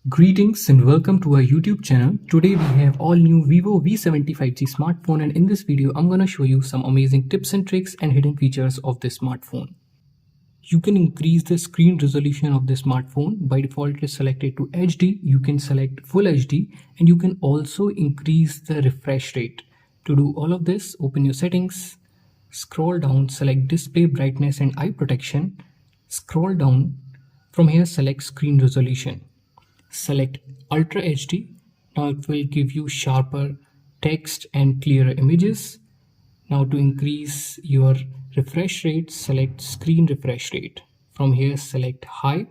Greetings and welcome to our YouTube channel. Today we have all new Vivo V70 5G smartphone, and in this video I'm gonna show you some amazing tips and tricks and hidden features of this smartphone. You can increase the screen resolution of the smartphone. By default it is selected to HD. You can select full HD and you can also increase the refresh rate. To do all of this, open your settings, scroll down, select display brightness and eye protection, scroll down, from here select screen resolution. Select Ultra HD. Now it will give you sharper text and clearer images. Now to increase your refresh rate, select screen refresh rate. From here select high.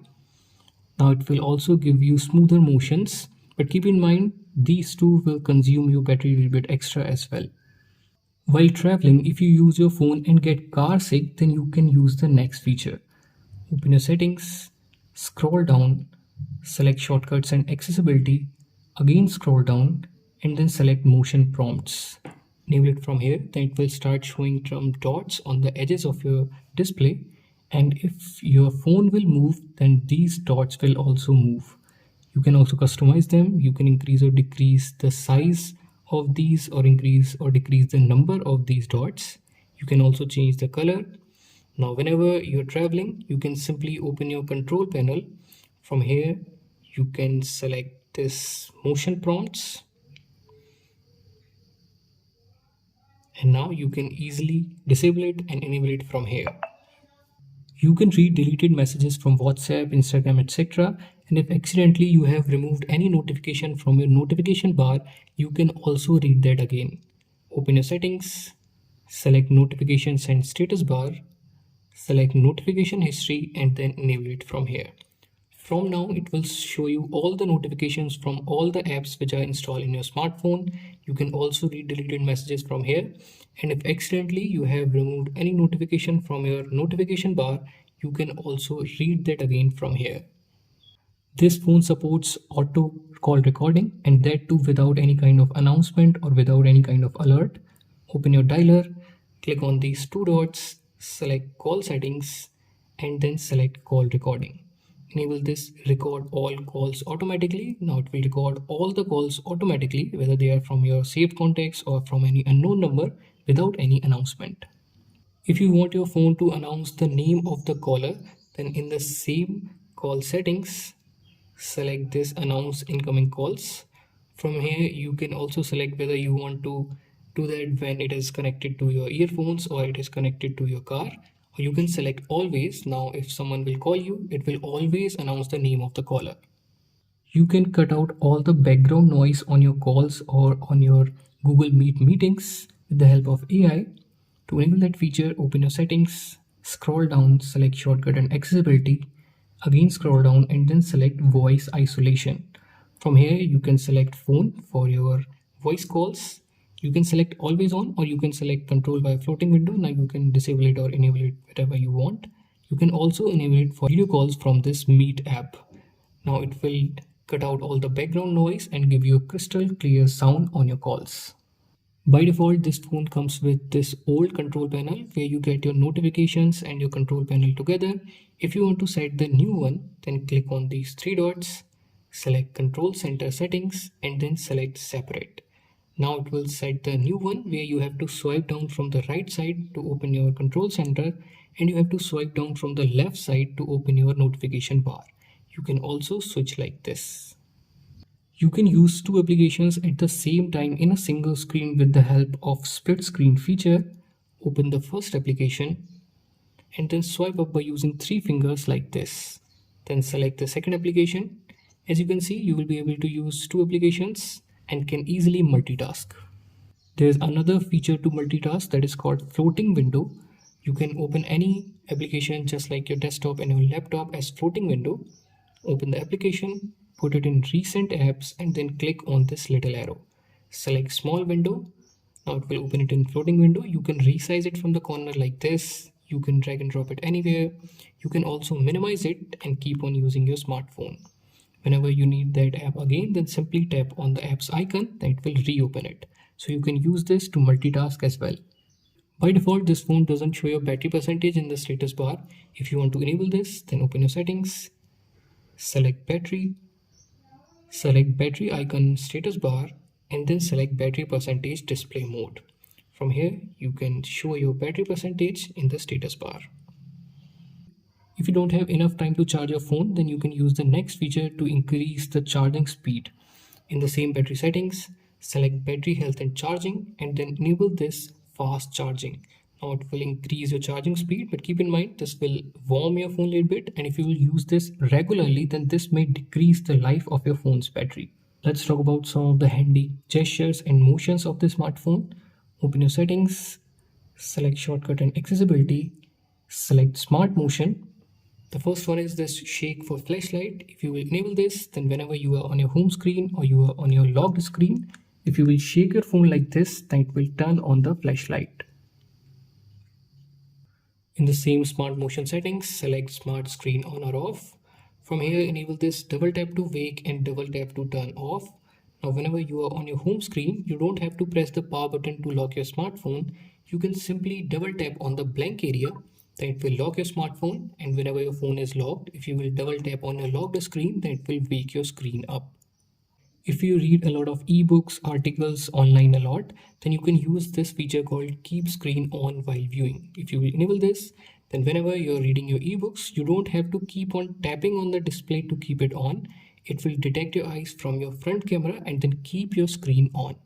Now it will also give you smoother motions, but keep in mind these two will consume your battery a little bit extra as well. While traveling, if you use your phone and get car sick, then you can use the next feature. Open your settings, scroll down, select shortcuts and accessibility, again scroll down and then select motion prompts. Enable it from here, then it will start showing some dots on the edges of your display, and if your phone will move, then these dots will also move. You can also customize them. You can increase or decrease the size of these, or increase or decrease the number of these dots. You can also change the color. Now whenever you're traveling, you can simply open your control panel. From here you can select this motion prompts, and now you can easily disable it and enable it from here. You can read deleted messages from WhatsApp, Instagram, etc. And if accidentally you have removed any notification from your notification bar, you can also read that again. Open your settings, select notifications and status bar, select notification history and then enable it from here. From now it will show you all the notifications from all the apps which are installed in your smartphone. You can also read deleted messages from here, and if accidentally you have removed any notification from your notification bar, you can also read that again from here. This phone supports auto call recording, and that too without any kind of announcement or without any kind of alert. Open your dialer, click on these two dots, select call settings and then select call recording. Enable this record all calls automatically. Now it will record all the calls automatically, whether they are from your saved contacts or from any unknown number, without any announcement. If you want your phone to announce the name of the caller, then in the same call settings, select this announce incoming calls. From here you can also select whether you want to do that when it is connected to your earphones or it is connected to your car, or you can select always. Now if someone will call you, it will always announce the name of the caller. You can cut out all the background noise on your calls or on your Google Meet meetings with the help of AI. To enable that feature, open your settings, scroll down, select shortcut and accessibility, again scroll down and then select voice isolation. From here you can select phone for your voice calls. You can select always on, or you can select control by floating window. Now you can disable it or enable it whatever you want. You can also enable it for video calls from this Meet app. Now it will cut out all the background noise and give you a crystal clear sound on your calls. By default, this phone comes with this old control panel where you get your notifications and your control panel together. If you want to set the new one, then click on these three dots, select control center settings and then select separate. Now it will set the new one where you have to swipe down from the right side to open your control center, and you have to swipe down from the left side to open your notification bar. You can also switch like this. You can use two applications at the same time in a single screen with the help of split screen feature. Open the first application and then swipe up by using three fingers like this. Then select the second application. As you can see, you will be able to use two applications and can easily multitask. There is another feature to multitask that is called floating window. You can open any application just like your desktop and your laptop as floating window. Open the application, put it in recent apps and then click on this little arrow. Select small window. Now it will open it in floating window. You can resize it from the corner like this. You can drag and drop it anywhere. You can also minimize it and keep on using your smartphone. Whenever you need that app again, then simply tap on the app's icon, then it will reopen it. So you can use this to multitask as well. By default, this phone doesn't show your battery percentage in the status bar. If you want to enable this, then open your settings, select battery, Select battery icon status bar and then select battery percentage display mode. From here, you can show your battery percentage in the status bar. If you don't have enough time to charge your phone, then you can use the next feature to increase the charging speed. In the same battery settings, select battery health and charging and then enable this fast charging. Now it will increase your charging speed, but keep in mind this will warm your phone a little bit, and if you will use this regularly, then this may decrease the life of your phone's battery. Let's talk about some of the handy gestures and motions of the smartphone. Open your settings, select shortcut and accessibility, select smart motion. The first one is this shake for flashlight. If you will enable this, then whenever you are on your home screen or you are on your locked screen, if you will shake your phone like this, then it will turn on the flashlight. In the same smart motion settings, select smart screen on or off. From here, enable this double tap to wake and double tap to turn off. Now, whenever you are on your home screen, you don't have to press the power button to lock your smartphone. You can simply double tap on the blank area, then it will lock your smartphone. And whenever your phone is locked, if you will double tap on your locked screen, then it will wake your screen up. If you read a lot of ebooks, articles online a lot, then you can use this feature called keep screen on while viewing. If you will enable this, then whenever you're reading your ebooks, you don't have to keep on tapping on the display to keep it on. It will detect your eyes from your front camera and then keep your screen on.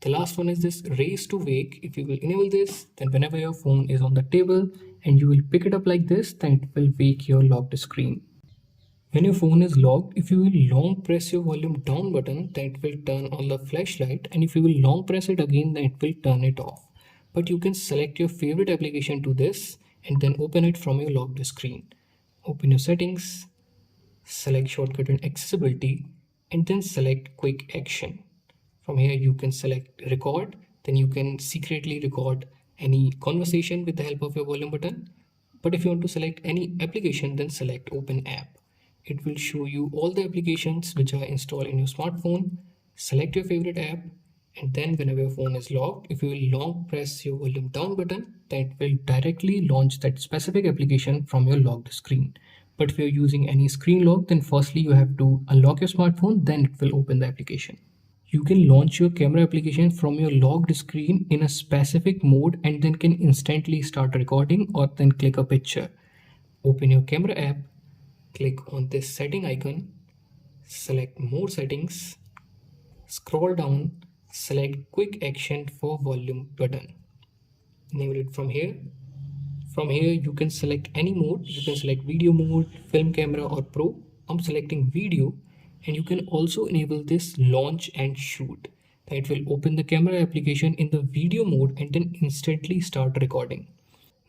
The last one is this raise to wake. If you will enable this, then whenever your phone is on the table and you will pick it up like this, then it will wake your locked screen. When your phone is locked, if you will long press your volume down button, then it will turn on the flashlight, and if you will long press it again, then it will turn it off. But you can select your favorite application to this and then open it from your locked screen. Open your settings, select shortcut and accessibility, and then select quick action. From here you can select record, then you can secretly record any conversation with the help of your volume button. But if you want to select any application, then select open app. It will show you all the applications which are installed in your smartphone. Select your favorite app, and then whenever your phone is locked, if you will long press your volume down button, then it will directly launch that specific application from your locked screen. But if you're using any screen lock, then firstly you have to unlock your smartphone, then it will open the application. You can launch your camera application from your locked screen in a specific mode and then can instantly start recording, or then click a picture. Open your camera app, click on this setting icon, select more settings, scroll down, select quick action for volume button. Enable it from here. From here you can select any mode. You can select video mode, film camera or pro. I'm selecting video, and you can also enable this launch and shoot. That will open the camera application in the video mode and then instantly start recording.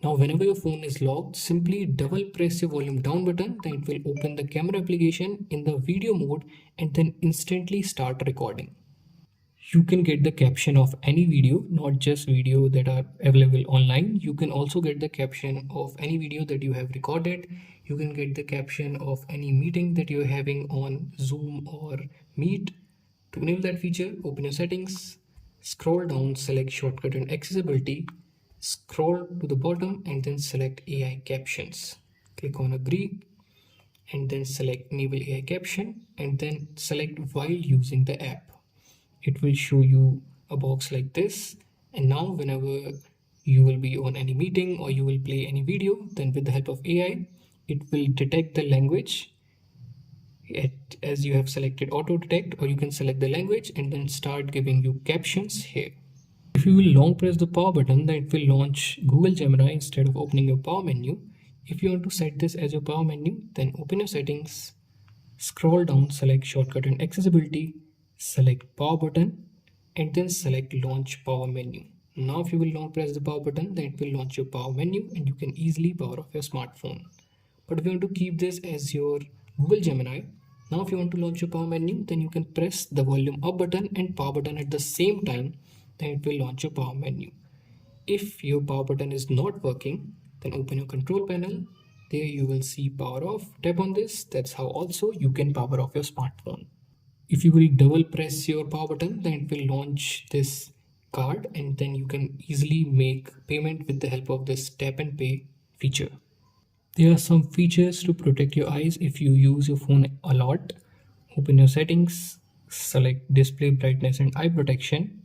Now whenever your phone is locked, simply double press your volume down button, then it will open the camera application in the video mode and then instantly start recording. You can get the caption of any video, not just video that are available online. You can also get the caption of any video that you have recorded. You can get the caption of any meeting that you're having on Zoom or Meet. To enable that feature, open your settings, scroll down, select shortcut and accessibility, scroll to the bottom and then select AI captions. Click on agree and then select enable AI caption and then select while using the app. It will show you a box like this, and now whenever you will be on any meeting or you will play any video, then with the help of AI, it will detect the language as you have selected auto detect, or you can select the language and then start giving you captions here. If you will long press the power button, then it will launch Google Gemini instead of opening your power menu. If you want to set this as your power menu, then open your settings, scroll down, select shortcut and accessibility, select power button and then select launch power menu. Now if you will long press the power button, then it will launch your power menu and you can easily power off your smartphone. But if you want to keep this as your Google Gemini, now if you want to launch your power menu, then you can press the volume up button and power button at the same time, then it will launch your power menu. If your power button is not working, then open your control panel. There you will see power off. Tap on this. That's how also you can power off your smartphone. If you will double press your power button, then it will launch this card and then you can easily make payment with the help of this tap and pay feature. There are some features to protect your eyes if you use your phone a lot. Open your settings, select display brightness and eye protection.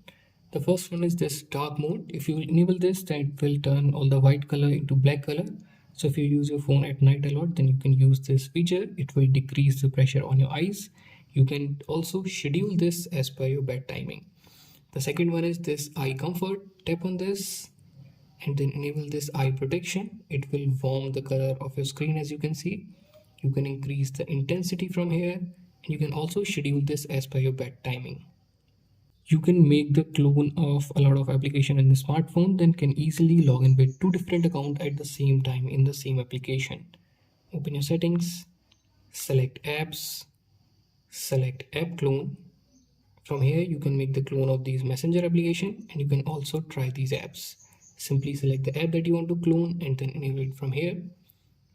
The first one is this dark mode. If you enable this, then it will turn all the white color into black color. So if you use your phone at night a lot, then you can use this feature. It will decrease the pressure on your eyes. You can also schedule this as per your bed timing. The second one is this eye comfort. Tap on this and then enable this eye protection. It will warm the color of your screen, as you can see. You can increase the intensity from here, and you can also schedule this as per your bed timing. You can make the clone of a lot of application in the smartphone, then can easily log in with two different accounts at the same time in the same application. Open your settings, select apps, select app clone. From here you can make the clone of these messenger application, and you can also try these apps. Simply select the app that you want to clone and then enable it from here.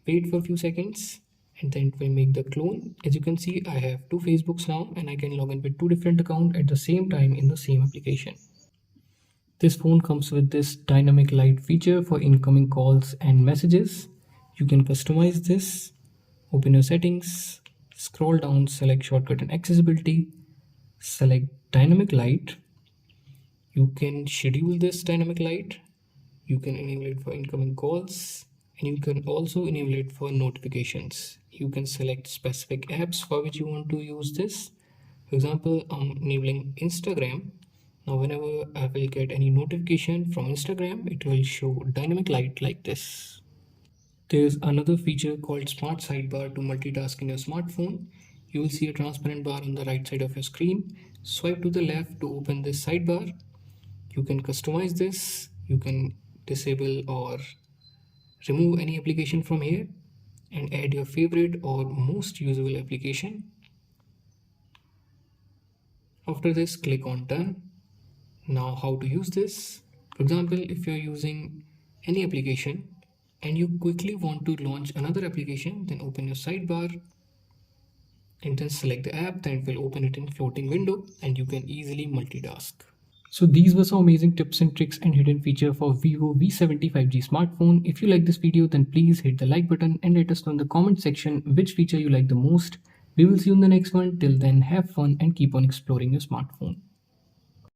Wait for a few seconds and then it will make the clone. As you can see, I have two Facebooks now and I can log in with two different accounts at the same time in the same application. This phone comes with this dynamic light feature for incoming calls and messages. You can customize this. Open your settings, scroll down, select shortcut and accessibility, select dynamic light. You can schedule this dynamic light. You can enable it for incoming calls and you can also enable it for notifications. You can select specific apps for which you want to use this. For example, I'm enabling Instagram. Now whenever I will get any notification from Instagram, it will show dynamic light like this. There's another feature called Smart Sidebar to multitask in your smartphone. You will see a transparent bar on the right side of your screen. Swipe to the left to open this sidebar. You can customize this. You can disable or remove any application from here and add your favorite or most usable application. After this, click on done. Now how to use this? For example, if you're using any application and you quickly want to launch another application, then open your sidebar and then select the app, then it will open it in floating window and you can easily multitask. So these were some amazing tips and tricks and hidden feature for Vivo V70 5G smartphone. If you like this video, then please hit the like button and let us know in the comment section which feature you like the most. We will see you in the next one. Till then, have fun and keep on exploring your smartphone.